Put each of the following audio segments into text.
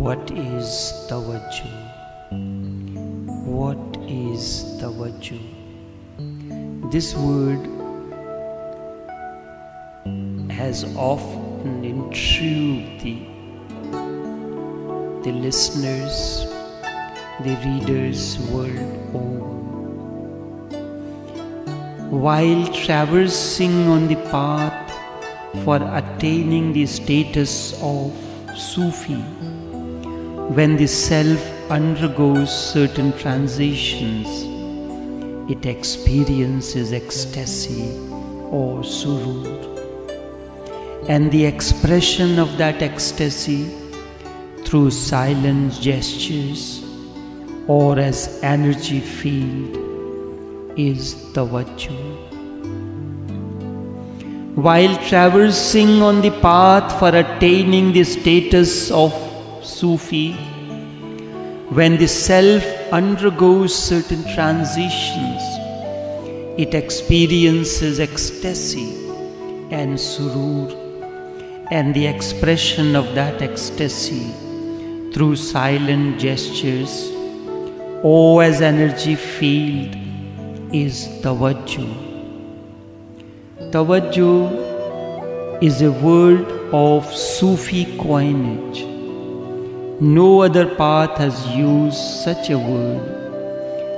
What is Tawwajzoh? What is Tawwajzoh? This word has often intrigued the listeners, the readers world over. While traversing on the path for attaining the status of Sufi, when the self undergoes certain transitions, it experiences ecstasy or surur, and the expression of that ecstasy through silent gestures or as energy field is Tawwajzoh. While traversing on the path for attaining the status of Sufi, when the self undergoes certain transitions, it experiences ecstasy and surur, and the expression of that ecstasy through silent gestures or as energy field is Tawwajzoh. Tawwajzoh is a word of Sufi coinage. No other path has used such a word,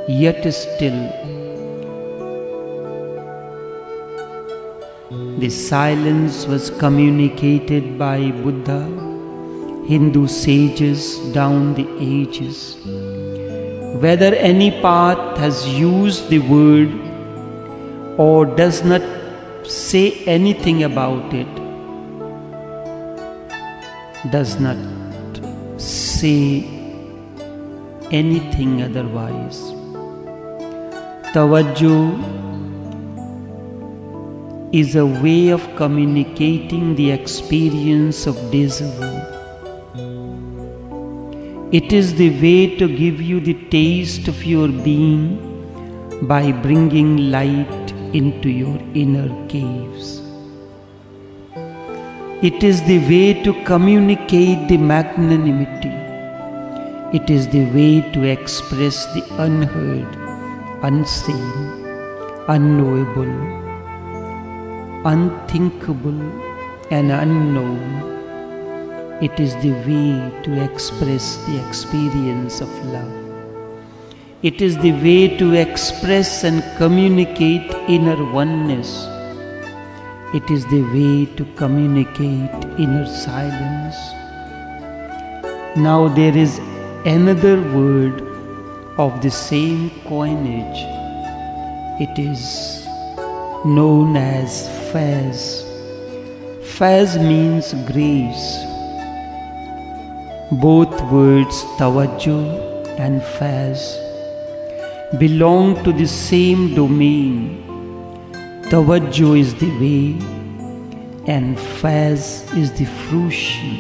yet still the silence was communicated by Buddha, Hindu sages down the ages. Whether any path has used the word or does not say anything about it, does not say anything otherwise. Tawwajzoh is a way of communicating the experience of déjà vu. It is the way to give you the taste of your being by bringing light into your inner caves. It is the way to communicate the magnanimity. It is the way to express the unheard, unseen, unknowable, unthinkable, and unknown. It is the way to express the experience of love. It is the way to express and communicate inner oneness. It is the way to communicate inner silence. Now there is another word of the same coinage. It is known as faiz. Faiz means grace. Both words Tawwajzoh and faiz belong to the same domain. Tawwajzoh is the way and faiz is the fruition.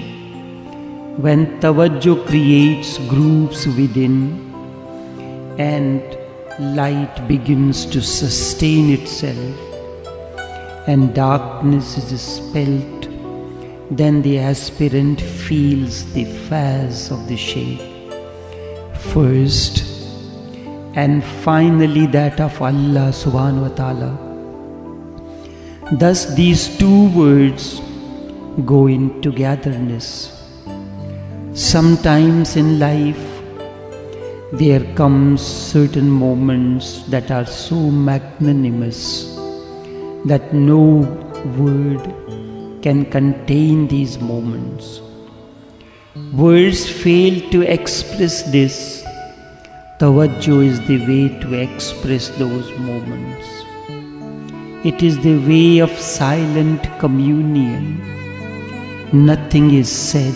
When Tawwajzoh creates groups within and light begins to sustain itself and darkness is dispelled, then the aspirant feels the faiz of the shaykh first and finally that of Allah subhanahu wa ta'ala. Thus these two words go in togetherness. Sometimes in life there comes certain moments that are so magnanimous that no word can contain these moments. Words fail to express this. Tawwajzoh is the way to express those moments. It is the way of silent communion. Nothing is said,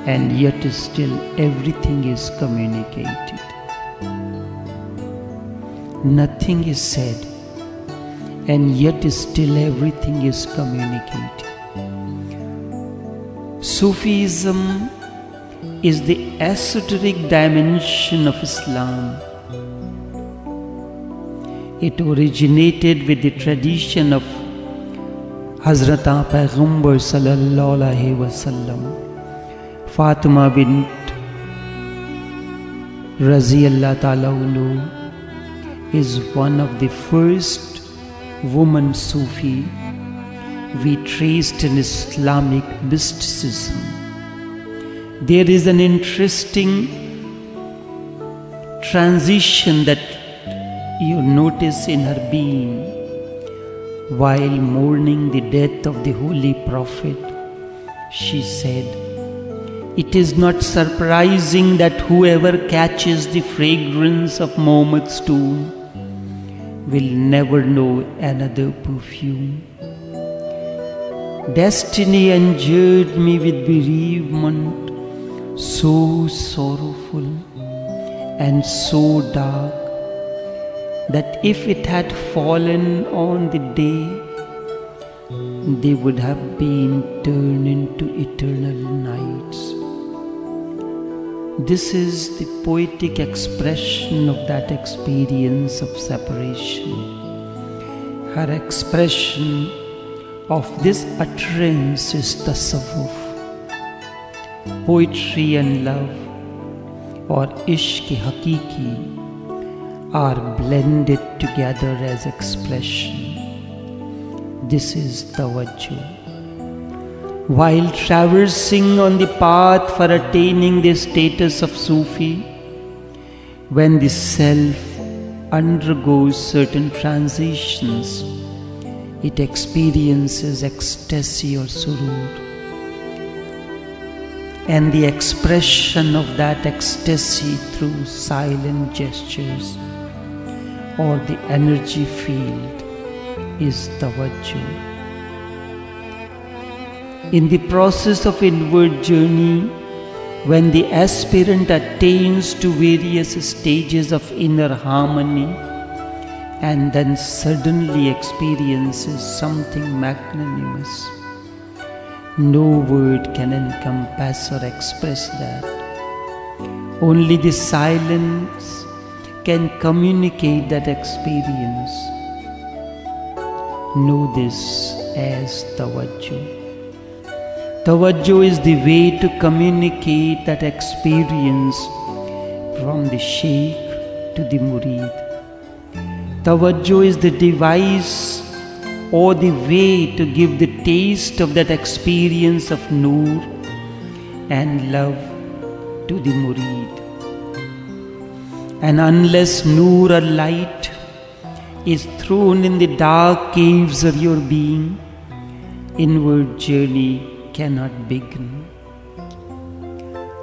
and yet still everything is communicated. Nothing is said, and yet still everything is communicated. Sufism is the esoteric dimension of Islam. It originated with the tradition of Hazrat Payghambar sallallahu alaihi wasallam. Fatima bint Raziyallah Ta'ala Anhu is one of the first woman Sufi we traced in Islamic mysticism. There is an interesting transition that you notice in her being. While mourning the death of the Holy Prophet, she said, "It is not surprising that whoever catches the fragrance of Muhammad's tomb will never know another perfume. Destiny injured me with bereavement so sorrowful and so dark that if it had fallen on the day, they would have been turned into eternal nights." This is the poetic expression of that experience of separation. Her expression of this utterance is tasawwuf. Poetry and love, or ishq-e-hakiki, are blended together as expression. This is Tawwajzoh. While traversing on the path for attaining the status of Sufi, when the self undergoes certain transitions, it experiences ecstasy or surur. And the expression of that ecstasy through silent gestures or the energy field is Tawwajzoh. In the process of inward journey, when the aspirant attains to various stages of inner harmony and then suddenly experiences something magnanimous, no word can encompass or express that. Only the silence can communicate that experience. Know this as Tawwajzoh. Tawwajzoh is the way to communicate that experience from the Shaykh to the Murid. Tawwajzoh is the device or the way to give the taste of that experience of Noor and love to the Murid. And unless Noor or light is thrown in the dark caves of your being, inward journey cannot begin.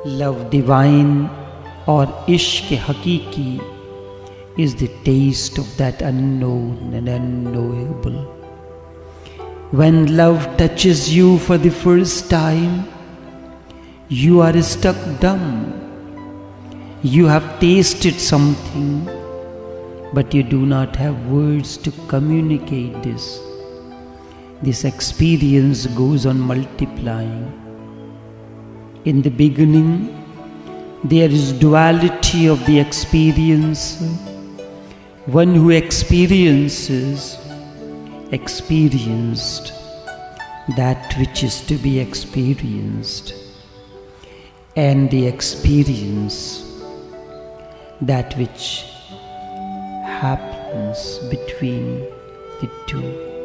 Love divine or ishq-e-hakiki is the taste of that unknown and unknowable. When love touches you for the first time, you are struck dumb. You have tasted something, but you do not have words to communicate this. This experience goes on multiplying. In the beginning, there is duality of the experience. One who experienced that which is to be experienced, and the experience that which happens between the two.